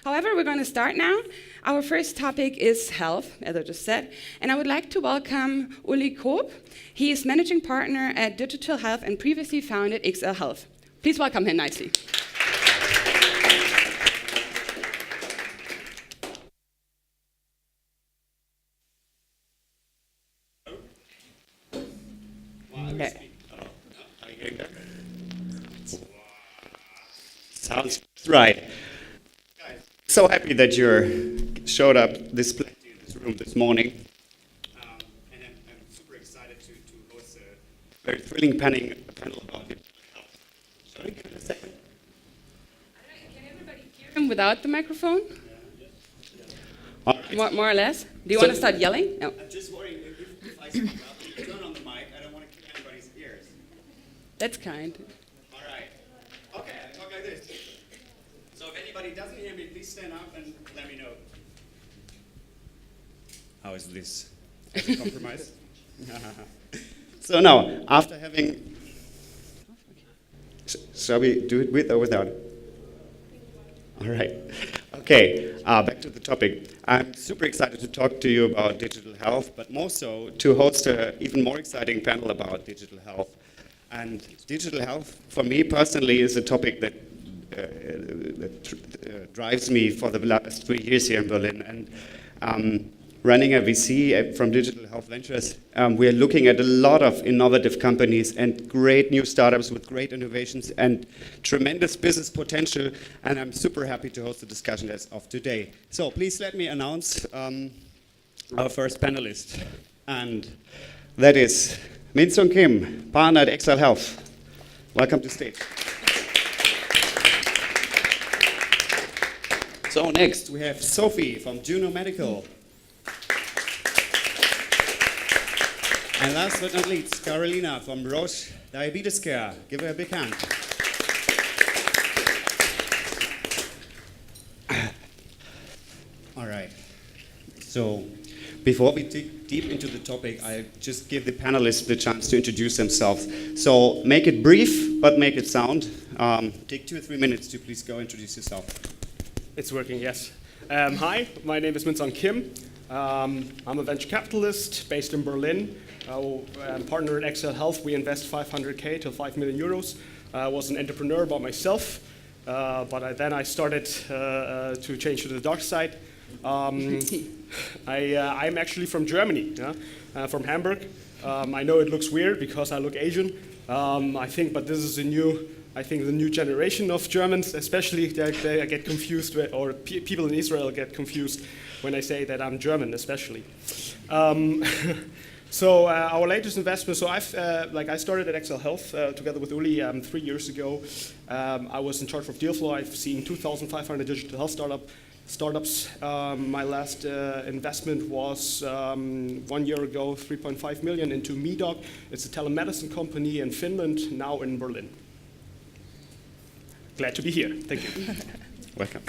However, we're going to start now. Our first topic is health, as I just said, and I would like to welcome Uli Korth. He is managing partner at Digital Health and previously founded XL Health. Please welcome him nicely. Sounds right. So happy that you showed up this plenty in this room this morning. And I'm super excited to host a very thrilling panel about digital health. Sorry, give it a second. Can everybody hear him without the microphone? Right. More or less? Do you want to start yelling? No. I'm just worried if I speak up, turn on the mic, I don't want to kill anybody's ears. That's kind. All right. Okay, I talk like this. So if anybody doesn't hear me, please stand up and let me know. How is this? As a compromise? So now, after having... Shall we do it with or without? All right. Okay, back to the topic. I'm super excited to talk to you about digital health, but more so to host an even more exciting panel about digital health. And digital health, for me personally, is a topic that drives me for the last 3 years here in Berlin. And running a VC from Digital Health Ventures, we're looking at a lot of innovative companies and great new startups with great innovations and tremendous business potential. And I'm super happy to host the discussion as of today. So please let me announce our first panelist. And that is Min-Sung Kim, partner at XL Health. Welcome to stage. So next we have Sophie from Juno Medical. And last but not least, Karolina from Roche Diabetes Care. Give her a big hand. All right. So before we dig deep into the topic, I just give the panelists the chance to introduce themselves. So make it brief, but make it sound. Take 2 or 3 minutes to please go introduce yourself. It's working, yes. Hi, my name is Min-Sung Kim. I'm a venture capitalist based in Berlin. I'm partner at XL Health. We invest 500K to 5 million euros. I was an entrepreneur by myself, but then I started to change to the dark side. I'm actually from Germany, from Hamburg. I know it looks weird because I look Asian, I think, but this is the new generation of Germans, especially they get confused, or people in Israel get confused when I say that I'm German, especially. So our latest investment. So I started at XL Health together with Uli 3 years ago. I was in charge of deal flow. I've seen 2,500 digital health startups. My last investment was 1 year ago, 3.5 million into MeDoc. It's a telemedicine company in Finland, now in Berlin. Glad to be here. Thank you. Welcome.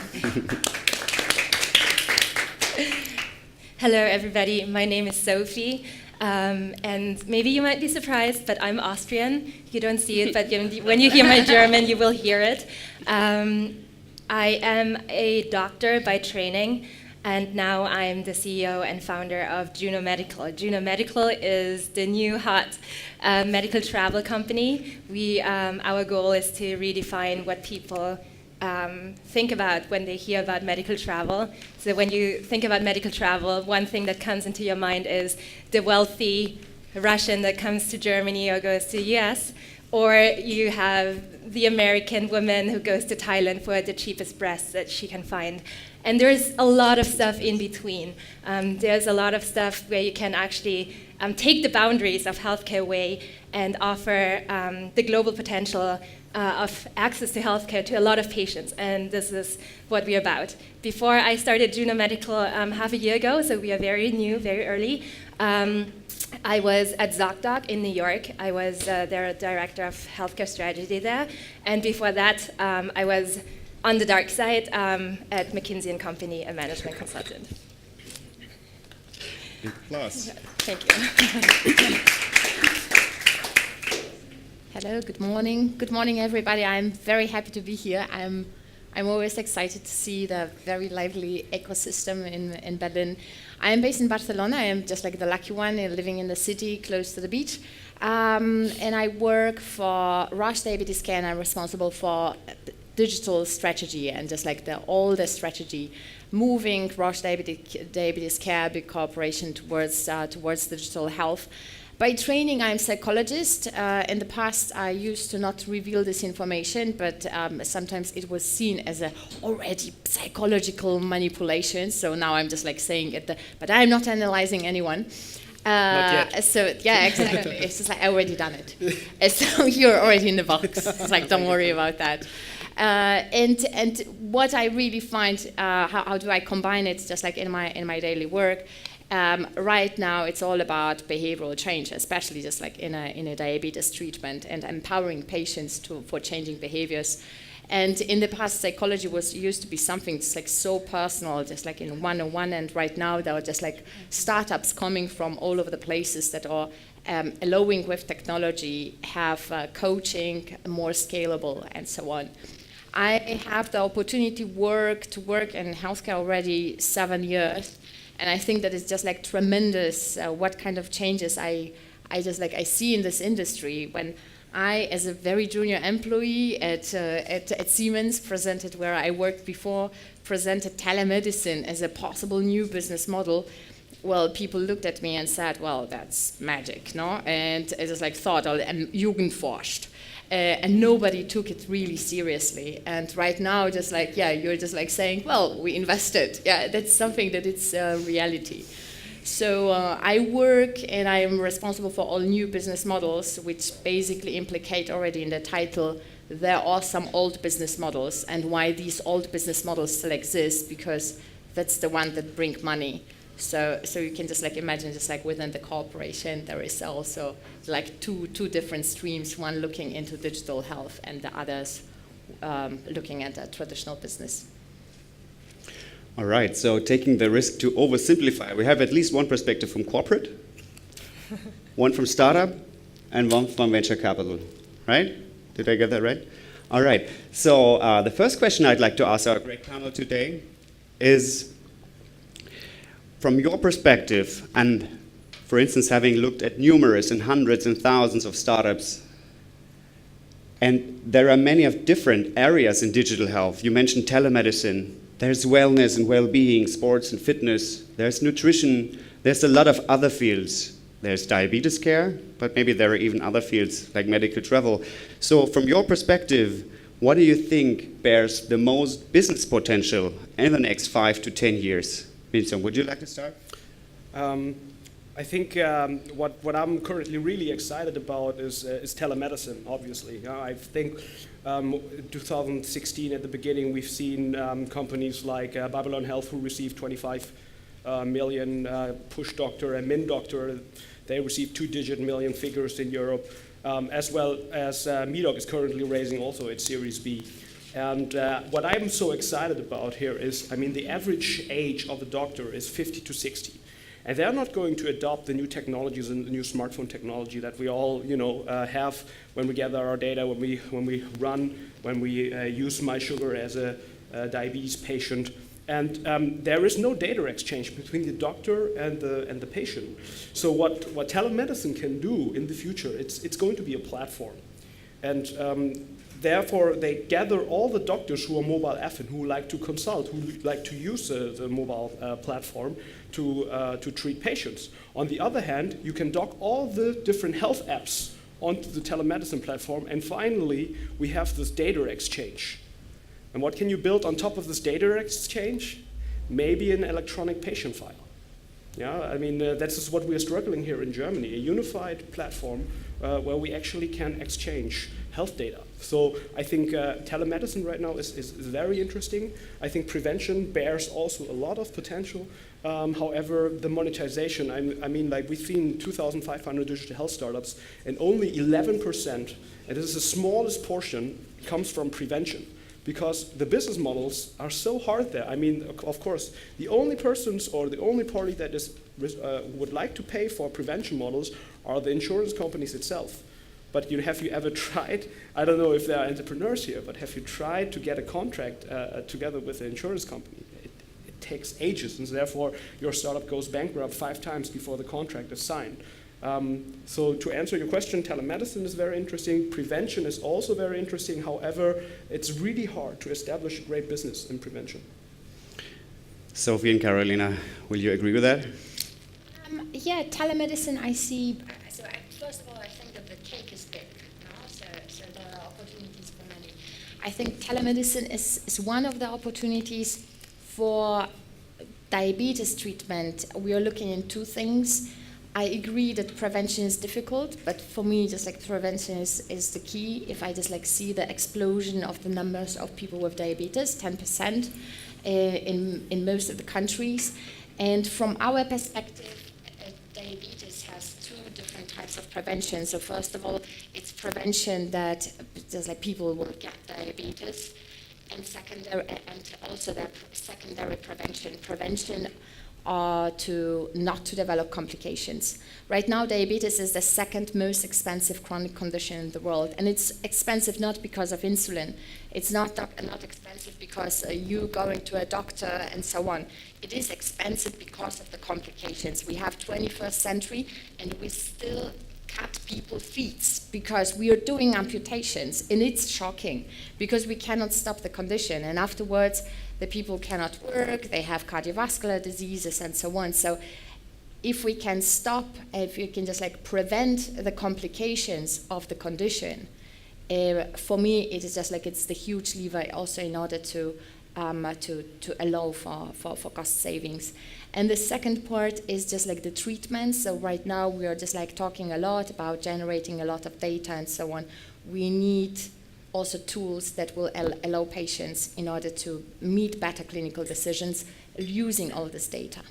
Hello, everybody. My name is Sophie. And maybe you might be surprised, but I'm Austrian. You don't see it, but when you hear my German, you will hear it. I am a doctor by training, and now I'm the CEO and founder of Juno Medical. Juno Medical is the new hot medical travel company. Our goal is to redefine what people think about when they hear about medical travel. So when you think about medical travel, one thing that comes into your mind is the wealthy Russian that comes to Germany or goes to the US, or you have the American woman who goes to Thailand for the cheapest breasts that she can find. And there's a lot of stuff in between. There's a lot of stuff where you can actually take the boundaries of healthcare away and offer the global potential of access to healthcare to a lot of patients, and this is what we're about. Before I started Juno Medical half a year ago, so we are very new, very early, I was at ZocDoc in New York. I was their director of healthcare strategy there, and before that, I was on the dark side at McKinsey & Company, a management consultant. Big plus. Thank you. Hello, good morning. Good morning, everybody. I'm very happy to be here. I'm I'm always excited to see the very lively ecosystem in Berlin. I am based in Barcelona. I am just like the lucky one, living in the city close to the beach. And I work for Roche Diabetes Care, and I'm responsible for digital strategy and just like all the strategy, moving Roche Diabetes Care, big corporation, towards digital health. By training, I'm a psychologist. In the past, I used to not reveal this information, but sometimes it was seen as a already psychological manipulation. So now I'm just like saying it, but I'm not analyzing anyone. Not yet. So yeah, exactly. It's just like I already done it. So you're already in the box. It's like don't worry about that. And what I really find, how do I combine it? Just like in my daily work. Right now, it's all about behavioral change, especially just like in a diabetes treatment, and empowering patients for changing behaviors. And in the past, psychology used to be something just like so personal, just like in 101. And right now, there are just like startups coming from all over the places that are allowing with technology have coaching more scalable and so on. I have the opportunity to work in healthcare already 7 years. And I think that it's just like tremendous what kind of changes I see in this industry when I, as a very junior employee at Siemens, presented where I worked before, presented telemedicine as a possible new business model. Well, people looked at me and said, "Well, that's magic, no?" And I just like thought, Jugendforscht. And nobody took it really seriously. And right now, just like, yeah, you're just like saying, well, we invested. Yeah, that's something that it's reality. So I work and I am responsible for all new business models, which basically implicate already in the title, there are some old business models, and why these old business models still exist, because that's the one that bring money. So you can just like imagine, just like within the corporation, there is also like two different streams, one looking into digital health and the others looking at the traditional business. All right, so taking the risk to oversimplify, we have at least one perspective from corporate, one from startup, and one from venture capital, right? Did I get that right? All right, so the first question I'd like to ask our great panel today is, from your perspective, and for instance, having looked at numerous and hundreds and thousands of startups, and there are many of different areas in digital health. You mentioned telemedicine. There's wellness and well-being, sports and fitness. There's nutrition. There's a lot of other fields. There's diabetes care, but maybe there are even other fields like medical travel. So from your perspective, what do you think bears the most business potential in the next 5 to 10 years? Vincent, would you like to start? I think what I'm currently really excited about is telemedicine, obviously. I think 2016 at the beginning, we've seen companies like Babylon Health, who received 25 million, Push Doctor and Min Doctor. They received 2-digit million figures in Europe, as well as Medoc is currently raising also its Series B. And what I'm so excited about here is, I mean, the average age of the doctor is 50 to 60. And they're not going to adopt the new technologies and the new smartphone technology that we all, have when we gather our data, when we run, when we use MySugar as a diabetes patient. And there is no data exchange between the doctor and the patient. So what telemedicine can do in the future, it's going to be a platform. And therefore, they gather all the doctors who are mobile affine, who like to consult, who like to use the mobile platform to treat patients. On the other hand, you can dock all the different health apps onto the telemedicine platform, and finally, we have this data exchange. And what can you build on top of this data exchange? Maybe an electronic patient file. Yeah, I mean, this is what we're struggling here in Germany, a unified platform where we actually can exchange health data. So I think telemedicine right now is very interesting. I think prevention bears also a lot of potential. However, the monetization, I mean, like we've seen 2,500 digital health startups, and only 11%, and this is the smallest portion, comes from prevention. Because the business models are so hard there. I mean, of course, the only persons or the only party that would like to pay for prevention models are the insurance companies itself. but have you ever tried, I don't know if there are entrepreneurs here, but have you tried to get a contract together with an insurance company? It takes ages, and therefore your startup goes bankrupt 5 times before the contract is signed. So to answer your question, telemedicine is very interesting. Prevention is also very interesting. However, it's really hard to establish a great business in prevention. Sophie and Karolina, will you agree with that? Yeah, telemedicine I see. So first of all, I think that the cake is big. So there are opportunities for many. I think telemedicine is one of the opportunities for diabetes treatment. We are looking in 2 things. I agree that prevention is difficult, but for me, just like prevention is the key. If I just like see the explosion of the numbers of people with diabetes, 10% in most of the countries. And from our perspective, diabetes has 2 different types of prevention. So first of all, it's prevention that just like people will get diabetes, and also that secondary prevention to not to develop complications. Right now, diabetes is the 2nd most expensive chronic condition in the world, and it's expensive not because of insulin. It's not expensive because you going to a doctor and so on. It is expensive because of the complications. We have 21st century, and we still cut people's feet because we are doing amputations, and it's shocking because we cannot stop the condition, and afterwards the people cannot work, they have cardiovascular diseases and so on. So if we can stop, if we can just like prevent the complications of the condition, for me it is just like it's the huge lever also in order to allow for cost savings. And the second part is just like the treatment. So right now we are just like talking a lot about generating a lot of data and so on. We need also tools that will allow patients in order to meet better clinical decisions using all this data.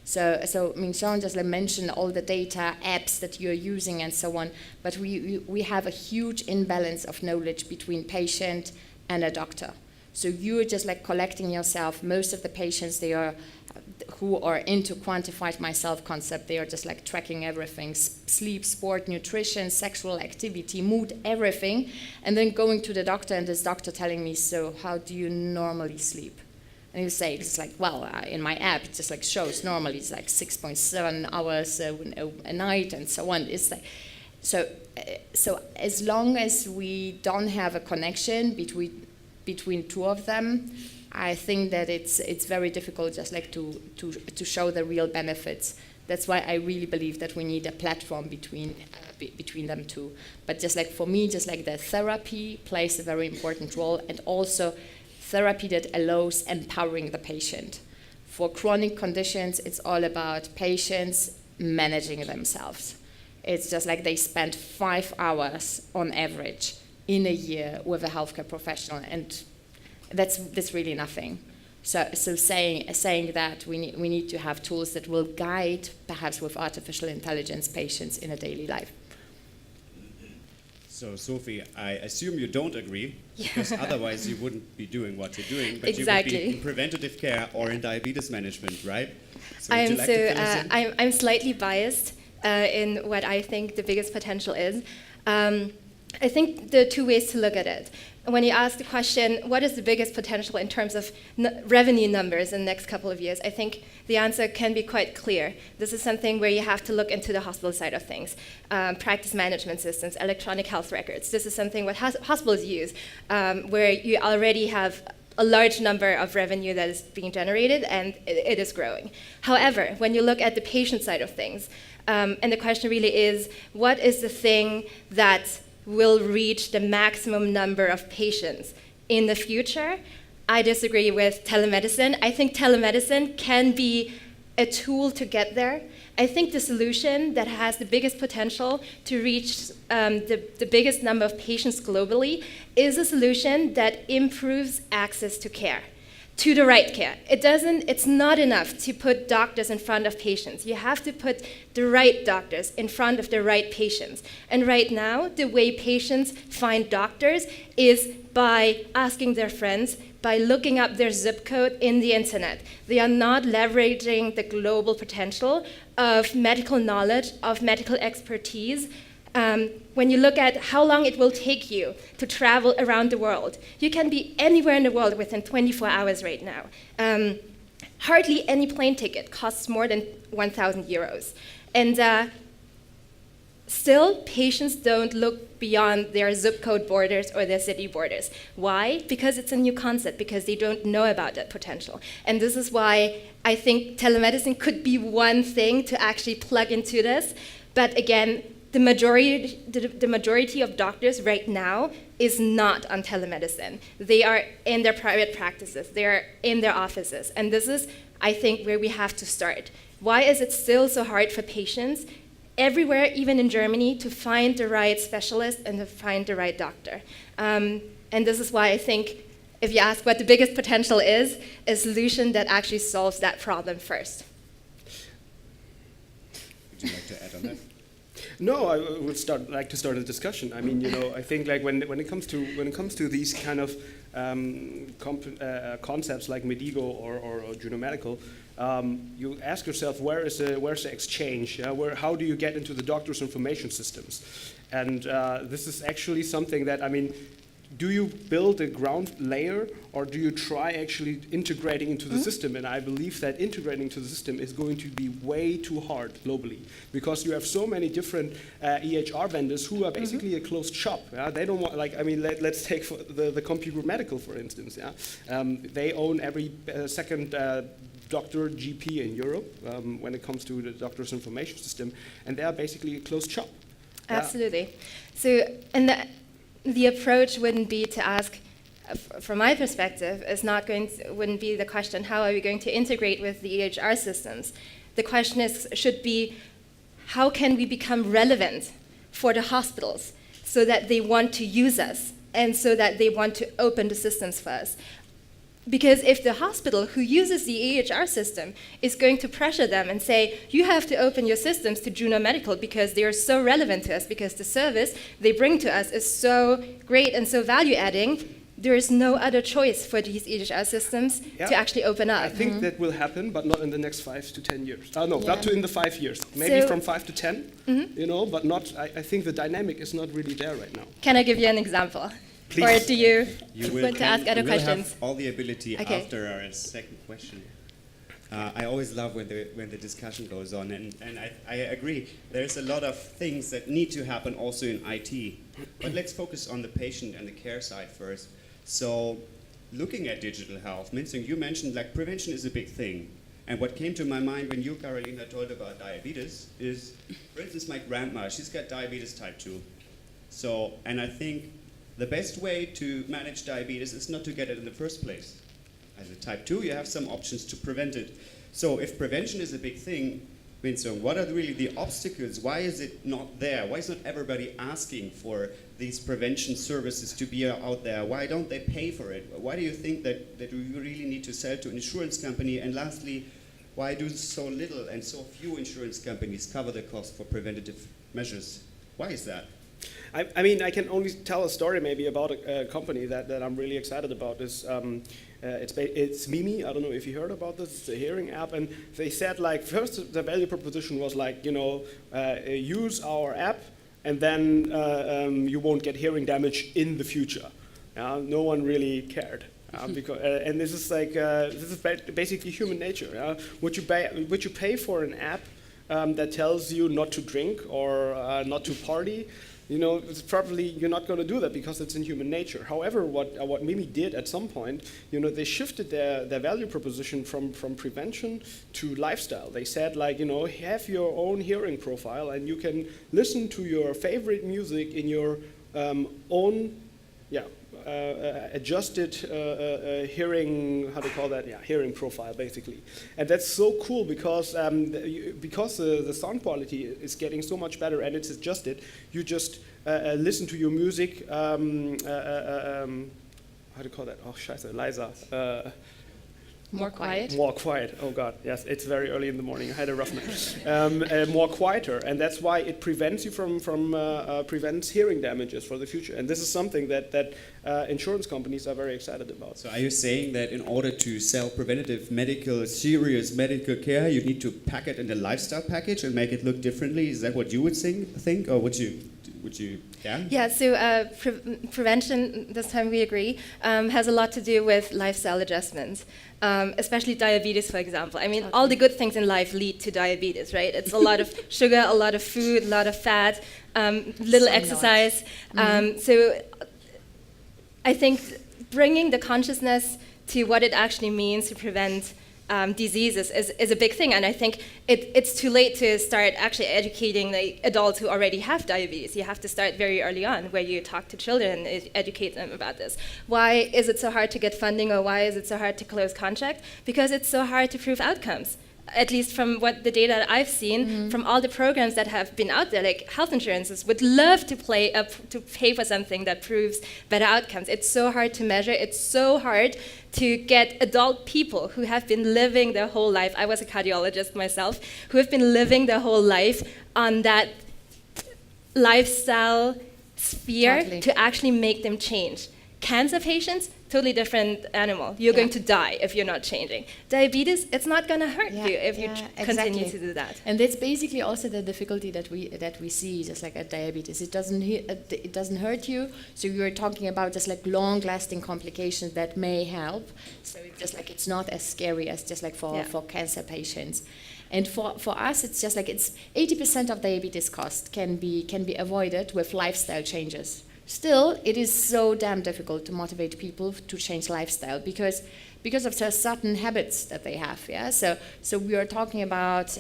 So I mean, Sean just mentioned all the data, apps that you're using and so on, but we have a huge imbalance of knowledge between patient and a doctor. So you're just like collecting yourself. Most of the patients, who are into quantified myself concept, they are just like tracking everything, sleep, sport, nutrition, sexual activity, mood, everything, and then going to the doctor and this doctor telling me, so how do you normally sleep? And you say, it's like, well, in my app, it just like shows normally it's like 6.7 hours a night and so on. It's like, so as long as we don't have a connection between 2 of them, I think that it's very difficult just like to show the real benefits. That's why I really believe that we need a platform between them 2. But just like for me, just like the therapy plays a very important role, and also therapy that allows empowering the patient. For chronic conditions, it's all about patients managing themselves. It's just like they spend 5 hours on average in a year with a healthcare professional, and that's really nothing. So saying that we need to have tools that will guide, perhaps with artificial intelligence, patients in a daily life. So Sophie, I assume you don't agree, because otherwise you wouldn't be doing what you're doing, but Exactly. you would be in preventative care or in diabetes management, right? So I'm slightly biased in what I think the biggest potential is. I think there are 2 ways to look at it. When you ask the question, what is the biggest potential in terms of revenue numbers in the next couple of years, I think the answer can be quite clear. This is something where you have to look into the hospital side of things. Practice management systems, electronic health records. This is something what hospitals use, where you already have a large number of revenue that is being generated, and it is growing. However, when you look at the patient side of things, and the question really is, what is the thing that will reach the maximum number of patients in the future? I disagree with telemedicine. I think telemedicine can be a tool to get there. I think the solution that has the biggest potential to reach the biggest number of patients globally is a solution that improves access to care, to the right care. It's not enough to put doctors in front of patients. You have to put the right doctors in front of the right patients. And right now, the way patients find doctors is by asking their friends, by looking up their zip code in the internet. They are not leveraging the global potential of medical knowledge, of medical expertise, when you look at how long it will take you to travel around the world, you can be anywhere in the world within 24 hours right now. Hardly any plane ticket costs more than 1,000 euros. And still, patients don't look beyond their zip code borders or their city borders. Why? Because it's a new concept, because they don't know about that potential. And this is why I think telemedicine could be one thing to actually plug into this. But again, the majority of doctors right now is not on telemedicine. They are in their private practices. They are in their offices. And this is, I think, where we have to start. Why is it still so hard for patients everywhere, even in Germany, to find the right specialist and to find the right doctor? And this is why I think, if you ask what the biggest potential is a solution that actually solves that problem first. Would you like to add on that? No, I would like to start a discussion. I mean, I think like when it comes to these kind of concepts like Medigo or Juno Medical, you ask yourself, where's the exchange? How do you get into the doctor's information systems? And this is actually something that, I mean, do you build a ground layer, or do you try actually integrating into the system? And I believe that integrating into the system is going to be way too hard globally, because you have so many different EHR vendors who are basically a closed shop. Yeah? They don't want, like, I mean, let's take the Computer Medical, for instance. Yeah? They own every second doctor, GP in Europe when it comes to the doctor's information system, and they are basically a closed shop. Absolutely. So, and the approach wouldn't be to ask, from my perspective, wouldn't be the question, how are we going to integrate with the EHR systems? The question should be, how can we become relevant for the hospitals so that they want to use us and so that they want to open the systems for us? Because if the hospital who uses the EHR system is going to pressure them and say, you have to open your systems to Juno Medical because they are so relevant to us, because the service they bring to us is so great and so value-adding, there is no other choice for these EHR systems to actually open up. I think that will happen, but not in the next 5 to 10 years. Not in the 5 years. Maybe from 5 to 10, but not. I think the dynamic is not really there right now. Can I give you an example? Please. Or do you want to ask other questions? Have all the ability after our second question. I always love when the discussion goes on, and I agree. There's a lot of things that need to happen also in IT. But let's focus on the patient and the care side first. So, looking at digital health, you mentioned like prevention is a big thing. And what came to my mind when you, Karolina, told about diabetes is, for instance, my grandma, she's got diabetes type 2. So, and I think the best way to manage diabetes is not to get it in the first place. As a type 2, you have some options to prevent it. So if prevention is a big thing, what are really the obstacles? Why is it not there? Why is not everybody asking for these prevention services to be out there? Why don't they pay for it? Why do you think that we really need to sell to an insurance company? And lastly, why do so little and so few insurance companies cover the cost for preventative measures? Why is that? I mean, I can only tell a story maybe about a company that I'm really excited about. It's Mimi. I don't know if you heard about this. It's a hearing app, and they said like first the value proposition was like use our app, and then you won't get hearing damage in the future. No one really cared. Because, and this is like this is basically human nature. Would you pay for an app that tells you not to drink or not to party? It's probably you're not going to do that because it's in human nature. However, what Mimi did at some point, they shifted their value proposition from prevention to lifestyle. They said like, have your own hearing profile and you can listen to your favorite music in your own, adjusted hearing, how do you call that? Yeah, hearing profile, basically. And that's so cool because the sound quality is getting so much better and it's adjusted. You just listen to your music, how do you call that? Oh, scheiße, leiser. More quiet? More quiet, oh God, yes, it's very early in the morning, I had a rough night. More quieter, and that's why it prevents you from prevents hearing damages for the future. And this is something that insurance companies are very excited about. So are you saying that in order to sell preventative serious medical care, you need to pack it in a lifestyle package and make it look differently? Is that what you would think, or would you Would you, yeah? Yeah, so prevention, this time we agree, has a lot to do with lifestyle adjustments, especially diabetes, for example. I mean, all the good things in life lead to diabetes, right? It's a lot of sugar, a lot of food, a lot of fat, little exercise. So I think bringing the consciousness to what it actually means to prevent diseases is a big thing, and I think it's too late to start actually educating the adults who already have diabetes. You have to start very early on, where you talk to children and educate them about this. Why is it so hard to get funding, or why is it so hard to close contract? Because it's so hard to prove outcomes. At least from what the data that I've seen, from all the programs that have been out there, like health insurances would love to pay for something that proves better outcomes. It's so hard to measure. It's so hard to get adult people who have been living their whole life. I was a cardiologist myself, who have been living their whole life on that lifestyle sphere to actually make them change. Cancer patients, totally different animal. You're going to die if you're not changing. Diabetes, it's not going to hurt you if you continue to do that. And that's basically also the difficulty that we see, just like at diabetes. It doesn't hurt you. So you're talking about just like long-lasting complications that may help. So it's just like it's not as scary as just like for cancer patients. And for us, it's just like it's 80% of diabetes cost can be avoided with lifestyle changes. Still, it is so damn difficult to motivate people to change lifestyle because of certain habits that they have. Yeah, so we are talking about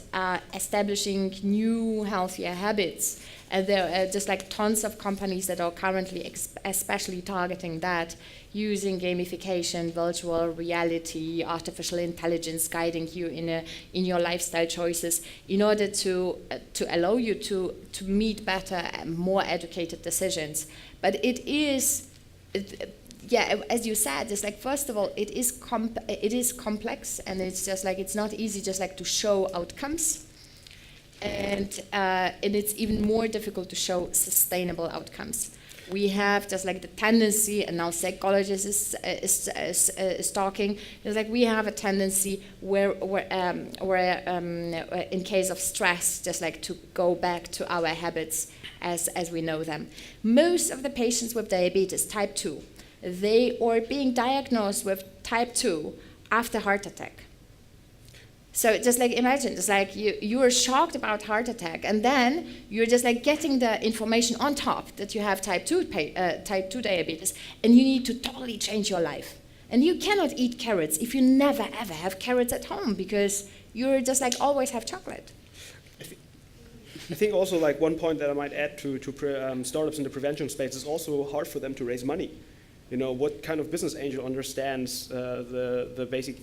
establishing new, healthier habits, and there are just like tons of companies that are currently especially targeting that, using gamification, virtual reality, artificial intelligence, guiding you in your lifestyle choices in order to allow you to meet better and more educated decisions. But it is, as you said, it's like, first of all, it is complex, and it's just like, it's not easy just like to show outcomes, and it's even more difficult to show sustainable outcomes. We have just like the tendency, and now psychologists is talking. It's like we have a tendency where in case of stress, just like to go back to our habits as we know them. Most of the patients with diabetes type 2, they are being diagnosed with type 2 after heart attack. So just like imagine, it's like you are shocked about heart attack, and then you're just like getting the information on top that you have type 2 diabetes, and you need to totally change your life. And you cannot eat carrots if you never ever have carrots at home, because you're just like always have chocolate. I think also like one point that I might add to startups in the prevention space is also hard for them to raise money. You know, what kind of business angel understands the basic?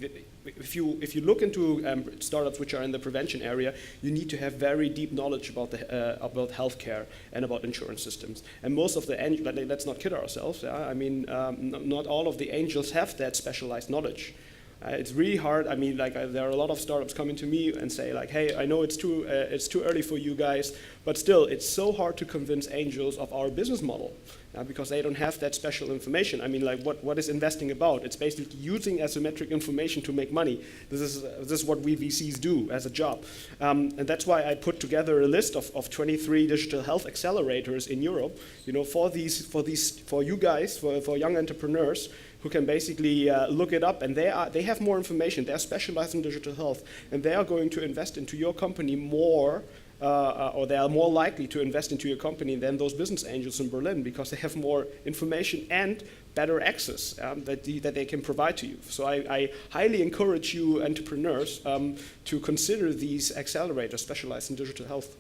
If you look into startups which are in the prevention area, you need to have very deep knowledge about healthcare and about insurance systems. And most of the angels, let's not kid ourselves. Yeah? I mean, not all of the angels have that specialized knowledge. It's really hard. I mean, like there are a lot of startups coming to me and say like, "Hey, I know it's too early for you guys, but still, it's so hard to convince angels of our business model because they don't have that special information." I mean, like what is investing about? It's basically using asymmetric information to make money. This is what we VCs do as a job, and that's why I put together a list of 23 digital health accelerators in Europe. You know, for you guys, for young entrepreneurs who can basically look it up, and they have more information. They're specialized in digital health, and they are going to invest into your company more, or they are more likely to invest into your company than those business angels in Berlin, because they have more information and better access that they can provide to you. So I highly encourage you entrepreneurs to consider these accelerators specialized in digital health,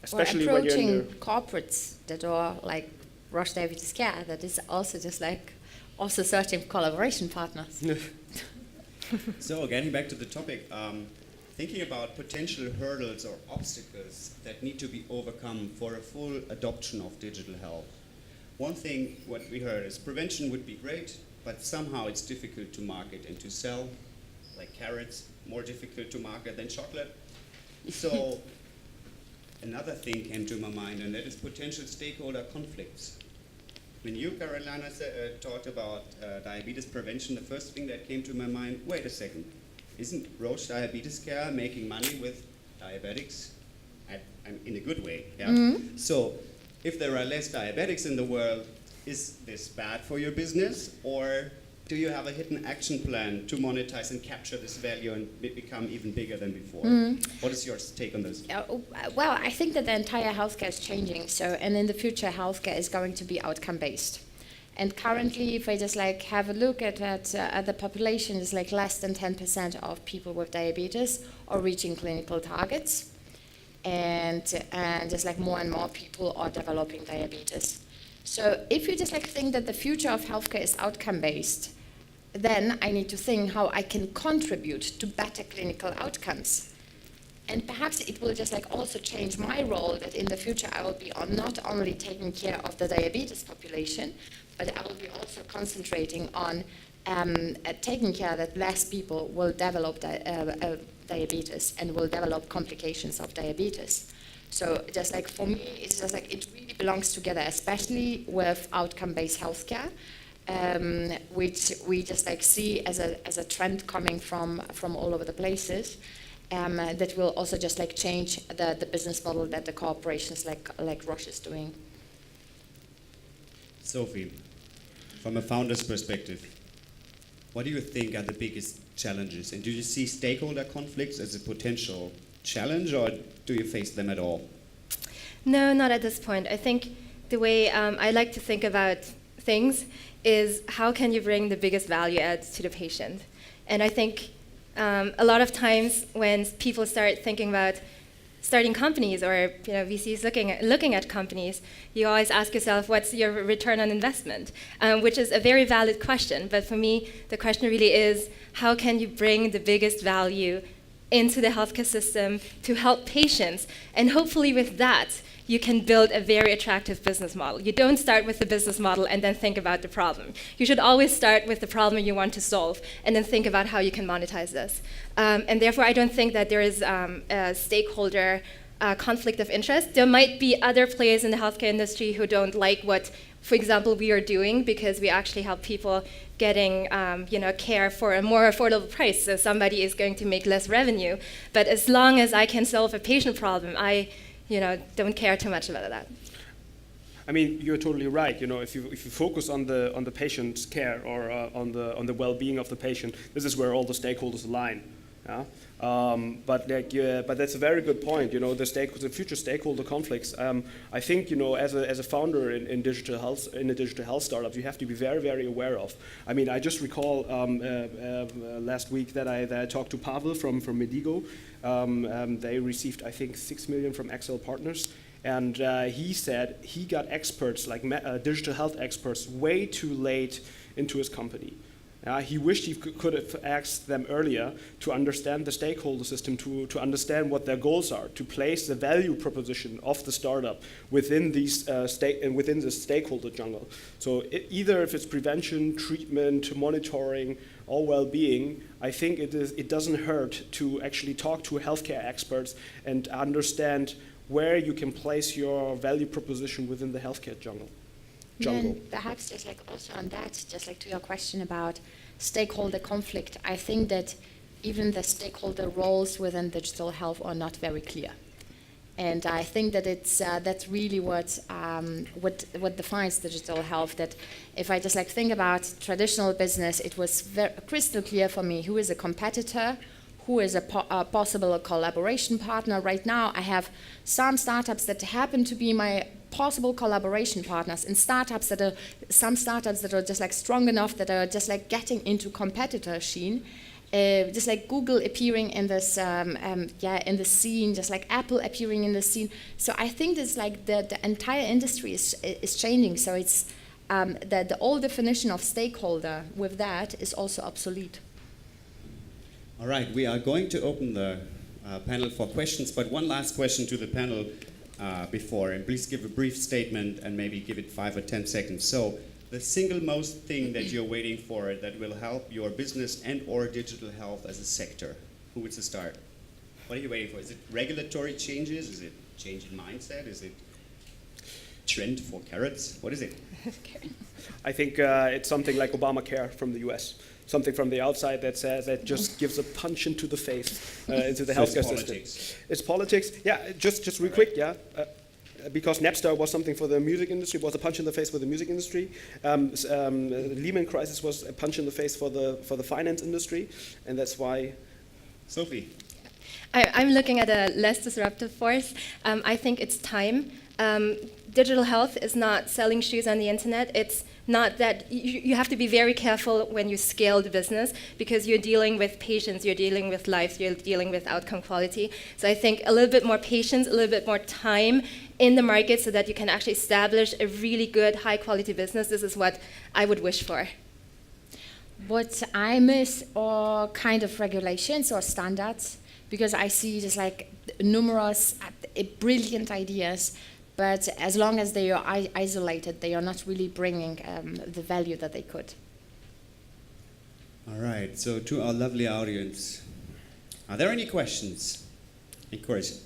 especially when you're in the corporates that are like Roche Diabetes Care, that is also just like also searching for collaboration partners. So getting back to the topic, thinking about potential hurdles or obstacles that need to be overcome for a full adoption of digital health. One thing what we heard is prevention would be great, but somehow it's difficult to market and to sell, like carrots, more difficult to market than chocolate. So another thing came to my mind, and that is potential stakeholder conflicts. When you, Karolina, talked about diabetes prevention, the first thing that came to my mind, wait a second, isn't Roche Diabetes Care making money with diabetics in a good way? Yeah? Mm-hmm. So if there are less diabetics in the world, is this bad for your business, or do you have a hidden action plan to monetize and capture this value and become even bigger than before? What is your take on this? Well, I think that the entire healthcare is changing. And in the future, healthcare is going to be outcome-based. And currently, if I just like have a look at the population, is like less than 10% of people with diabetes are reaching clinical targets, and just like more and more people are developing diabetes. So if you just like think that the future of healthcare is outcome-based, then I need to think how I can contribute to better clinical outcomes. And perhaps it will just like also change my role, that in the future I will be not only taking care of the diabetes population, but I will be also concentrating on taking care that less people will develop diabetes and will develop complications of diabetes. So just like for me, it's just like it really belongs together, especially with outcome-based healthcare, which we just like see as a trend coming from all over the places, that will also just like change the business model that the corporations like Roche is doing. Sophie, from a founder's perspective, what do you think are the biggest challenges? And do you see stakeholder conflicts as a potential challenge, or do you face them at all? No, not at this point. I think the way I like to think about things is how can you bring the biggest value add to the patient? And I think a lot of times when people start thinking about starting companies, or VCs looking at companies, you always ask yourself, what's your return on investment? Which is a very valid question. But for me, the question really is, how can you bring the biggest value into the healthcare system to help patients? And hopefully with that, you can build a very attractive business model. You don't start with the business model and then think about the problem. You should always start with the problem you want to solve and then think about how you can monetize this. And therefore, I don't think that there is a stakeholder conflict of interest. There might be other players in the healthcare industry who don't like what, for example, we are doing, because we actually help people getting care for a more affordable price. So somebody is going to make less revenue. But as long as I can solve a patient problem, I don't care too much about that. I mean, you're totally right. If you focus on the patient's care, or on the well-being of the patient, this is where all the stakeholders align. Yeah? But that's a very good point. The future stakeholder conflicts. I think as a founder in digital health, in a digital health startup, you have to be very, very aware of. I mean, I just recall last week that I talked to Pavel from Medigo. They received, I think, 6 million from Excel Partners. And he said he got experts, like digital health experts, way too late into his company. He wished he could have asked them earlier to understand the stakeholder system, to understand what their goals are, to place the value proposition of the startup within within the stakeholder jungle. So either if it's prevention, treatment, monitoring, or well-being, I think it doesn't hurt to actually talk to healthcare experts and understand where you can place your value proposition within the healthcare jungle. And perhaps just like also on that, just like to your question about stakeholder conflict, I think that even the stakeholder roles within digital health are not very clear. And I think that that's really what defines digital health. That if I just like think about traditional business, it was very crystal clear for me who is a competitor, who is a possible collaboration partner. Right now, I have some startups that happen to be my possible collaboration partners, and some startups that are just like strong enough that are just like getting into competitor scene. Just like Google appearing in this, in the scene, just like Apple appearing in the scene. So I think it's like the entire industry is changing. So it's the old definition of stakeholder with that is also obsolete. All right, we are going to open the panel for questions, but one last question to the panel before, and please give a brief statement and maybe give it 5 or 10 seconds. So, the single most thing that you're waiting for that will help your business and or digital health as a sector, who would start? What are you waiting for? Is it regulatory changes? Is it change in mindset? Is it trend for carrots? What is it? I think it's something like Obamacare from the US. Something from the outside that just gives a punch into the face, into the healthcare system. Politics. It's politics. Yeah, just real quick. Yeah. because Napster was something for the music industry, was a punch in the face for the music industry. Lehman crisis was a punch in the face for the finance industry, and that's why. Sophie. I'm looking at a less disruptive force. I think it's time. Digital health is not selling shoes on the internet. It's not that you have to be very careful when you scale the business because you're dealing with patients, you're dealing with lives, you're dealing with outcome quality. So I think a little bit more patience, a little bit more time in the market so that you can actually establish a really good, high quality business. This is what I would wish for. What I miss are kind of regulations or standards, because I see just like numerous brilliant ideas, but as long as they are isolated, they are not really bringing the value that they could. All right, so to our lovely audience, are there any questions? Of course.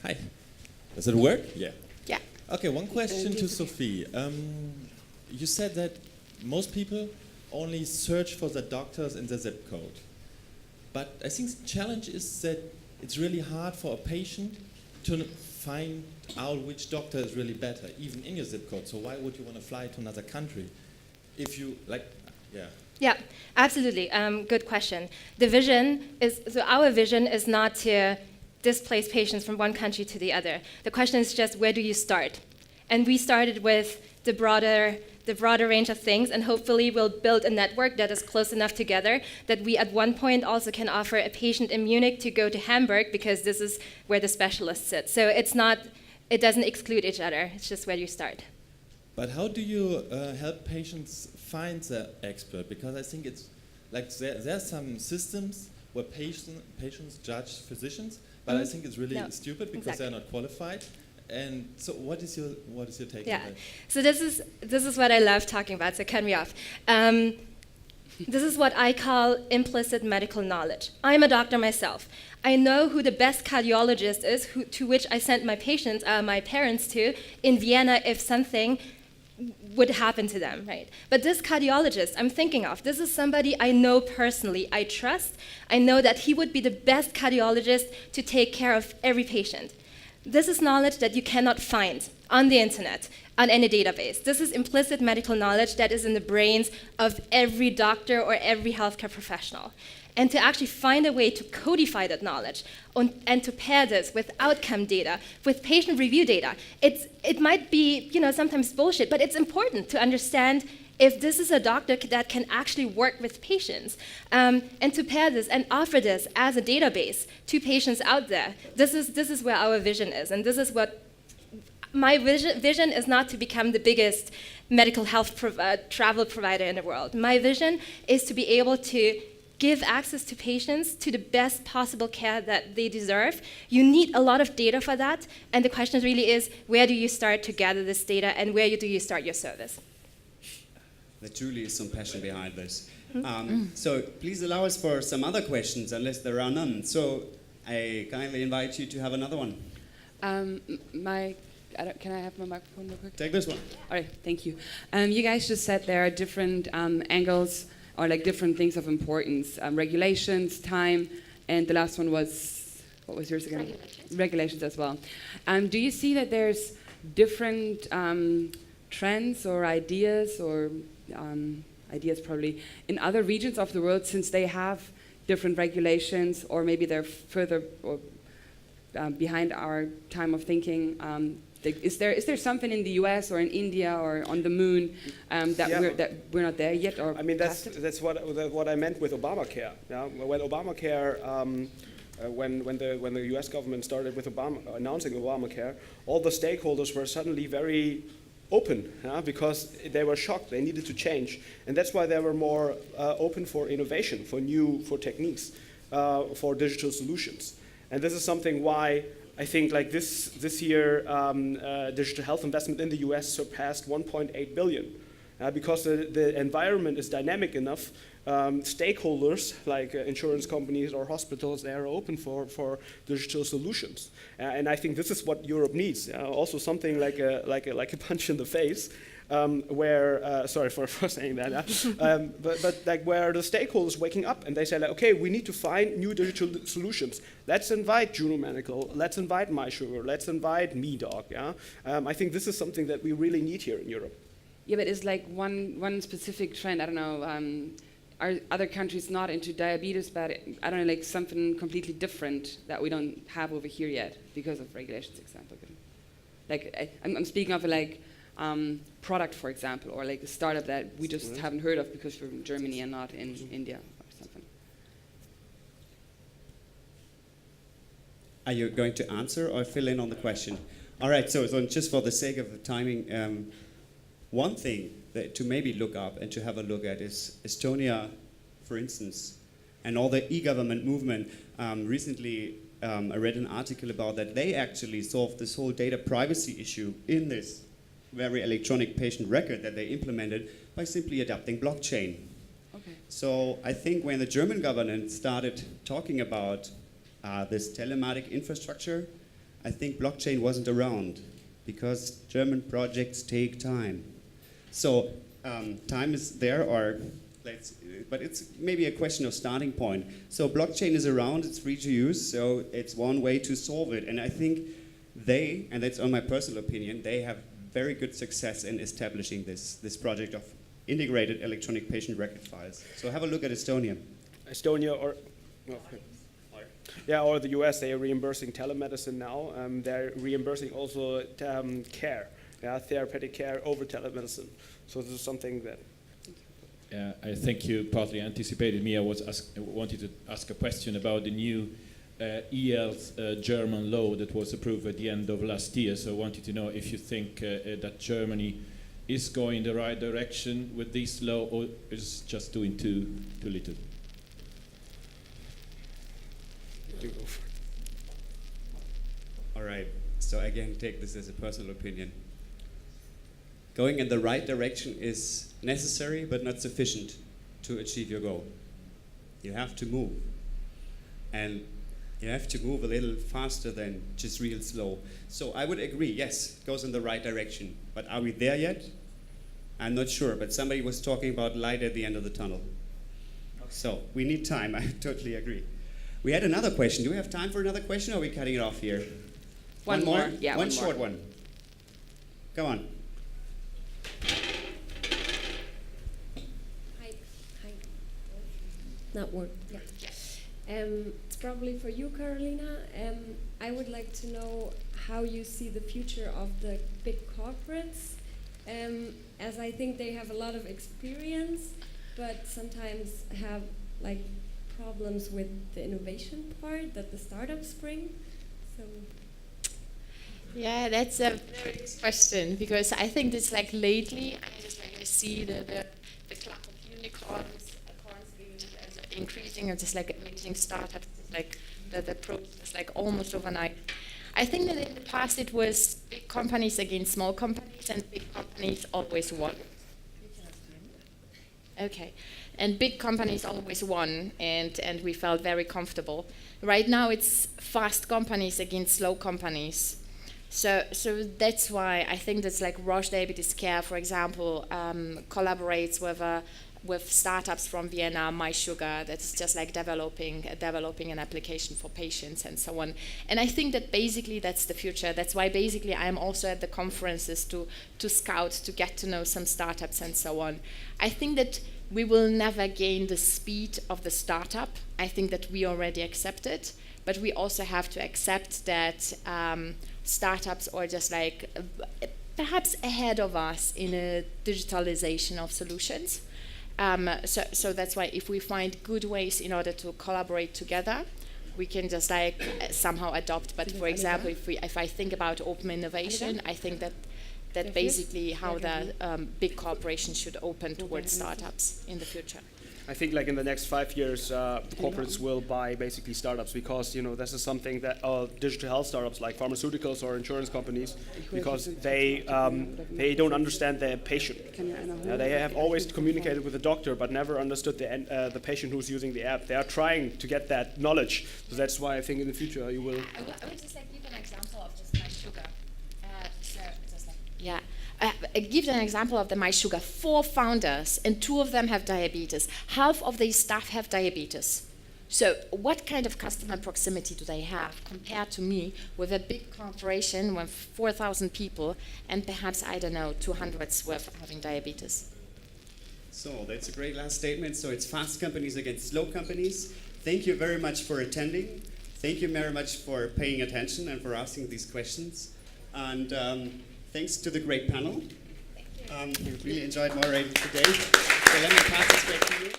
Hi. Does it work? Yeah. Yeah. Okay, one question to Sophie. You said that most people only search for the doctors in the zip code. But I think the challenge is that it's really hard for a patient to find out which doctor is really better, even in your zip code. So why would you want to fly to another country if you, like, yeah. Yeah, absolutely. Good question. The vision is, so our vision is not to displace patients from one country to the other. The question is just, where do you start? And we started with the broader range of things, and hopefully we'll build a network that is close enough together that we at one point also can offer a patient in Munich to go to Hamburg because this is where the specialists sit. So it doesn't exclude each other, it's just where you start. But how do you help patients find the expert? Because I think it's like there are some systems where patients judge physicians, but I think it's really stupid because they're not qualified. And so, what is your take on that? So this is what I love talking about. So cut me off. This is what I call implicit medical knowledge. I'm a doctor myself. I know who the best cardiologist is, to which I send my patients, my parents to in Vienna if something would happen to them, right? But this cardiologist I'm thinking of, this is somebody I know personally, I trust. I know that he would be the best cardiologist to take care of every patient. This is knowledge that you cannot find on the internet, on any database. This is implicit medical knowledge that is in the brains of every doctor or every healthcare professional. And to actually find a way to codify that knowledge and to pair this with outcome data, with patient review data, it might be sometimes bullshit, but it's important to understand if this is a doctor that can actually work with patients, and to pair this and offer this as a database to patients out there. This is where our vision is, and this is what my vision is, not to become the biggest medical health travel provider in the world. My vision is to be able to give access to patients to the best possible care that they deserve. You need a lot of data for that, and the question really is, where do you start to gather this data, and where do you start your service? There truly is some passion behind this. So please allow us for some other questions, unless there are none. So I kindly invite you to have another one. Can I have my microphone real quick? Take this one. All right, thank you. You guys just said there are different angles or like different things of importance, regulations, time, and the last one was, what was yours again? Regulations as well. Do you see that there's different trends or ideas, or ideas probably, in other regions of the world, since they have different regulations, or maybe they're further or behind our time of thinking? Is there something in the U.S. or in India or on the moon that we're not there yet? Or I mean, that's what I meant with Obamacare. Yeah? When Obamacare, when the U.S. government started with announcing Obamacare, all the stakeholders were suddenly very open, because they were shocked. They needed to change, and that's why they were more open for innovation, for techniques, for digital solutions. And this is something why I think like this year digital health investment in the U.S. surpassed 1.8 billion, because the environment is dynamic enough. Stakeholders like insurance companies or hospitals, they are open for digital solutions, and I think this is what Europe needs. Also something like a punch in the face, where sorry for saying that, but like where the stakeholders waking up and they say like, okay, we need to find new digital solutions. Let's invite Juno Medical. Let's invite MySugar. Let's invite MeDoc. Yeah, I think this is something that we really need here in Europe. Yeah, but it's like one specific trend. I don't know. Are other countries not into diabetes, but I don't know, like something completely different that we don't have over here yet because of regulations, example. Like I'm speaking of like product, for example, or like a startup that we just haven't heard of because we're in Germany and not in India or something. Are you going to answer or fill in on the question? All right, so just for the sake of the timing, one thing that to maybe look up and to have a look at is Estonia, for instance, and all the EGovernment movement. Recently, I read an article about that. They actually solved this whole data privacy issue in this very electronic patient record that they implemented by simply adapting blockchain. Okay. So I think when the German government started talking about this telematic infrastructure, I think blockchain wasn't around because German projects take time. So time is there, but it's maybe a question of starting point. So blockchain is around, it's free to use, so it's one way to solve it. And I think they, and that's on my personal opinion, they have very good success in establishing this project of integrated electronic patient record files. So have a look at Estonia. Estonia or the US, they are reimbursing telemedicine now. They're reimbursing also care. Yeah, therapeutic care over telemedicine. So this is something that... I think you partly anticipated me. I wanted to ask a question about the new e-health German law that was approved at the end of last year. So I wanted to know if you think that Germany is going the right direction with this law or is just doing too little? All right, so again, take this as a personal opinion. Going in the right direction is necessary but not sufficient to achieve your goal. You have to move. And you have to move a little faster than just real slow. So I would agree, yes, it goes in the right direction. But are we there yet? I'm not sure, but somebody was talking about light at the end of the tunnel. So we need time, I totally agree. We had another question. Do we have time for another question or are we cutting it off here? One more? Yeah, one short one. Go on. Hi. Not work. Yeah. It's probably for you, Karolina. I would like to know how you see the future of the big corporates, as I think they have a lot of experience, but sometimes have like problems with the innovation part that the startups bring. So. Yeah, that's a very good question because I think it's like lately I see the club of unicorns increasing and just like emitting startups, like the process like almost overnight. I think that in the past it was big companies against small companies and big companies always won. Okay. And big companies always won, and we felt very comfortable. Right now it's fast companies against slow companies. So that's why I think that's like Roche Diabetes Care, for example, collaborates with startups from Vienna, MySugar, that's just like developing an application for patients and so on. And I think that basically that's the future. That's why basically I'm also at the conferences to scout, to get to know some startups and so on. I think that we will never gain the speed of the startup. I think that we already accept it, but we also have to accept that startups are just like perhaps ahead of us in a digitalization of solutions. So that's why if we find good ways in order to collaborate together, we can just like somehow adopt. But for example, if I think about open innovation, I think that basically how the big corporations should open towards startups in the future. I think like in the next 5 years, corporates will buy basically startups because this is something that digital health startups like pharmaceuticals or insurance companies, because they don't understand their patient. They have always communicated with the doctor but never understood the patient who's using the app. They are trying to get that knowledge. So that's why I think in the future you will. I would just like give an example of just MySugar. Yeah, Give an example of the My Sugar. 4 founders, and 2 of them have diabetes. Half of their staff have diabetes. So what kind of customer proximity do they have compared to me with a big corporation with 4,000 people and perhaps, I don't know, 200 worth having diabetes? So that's a great last statement. So it's fast companies against slow companies. Thank you very much for attending. Thank you very much for paying attention and for asking these questions. And thanks to the great panel. We really enjoyed moderating today. So let me pass this back to you.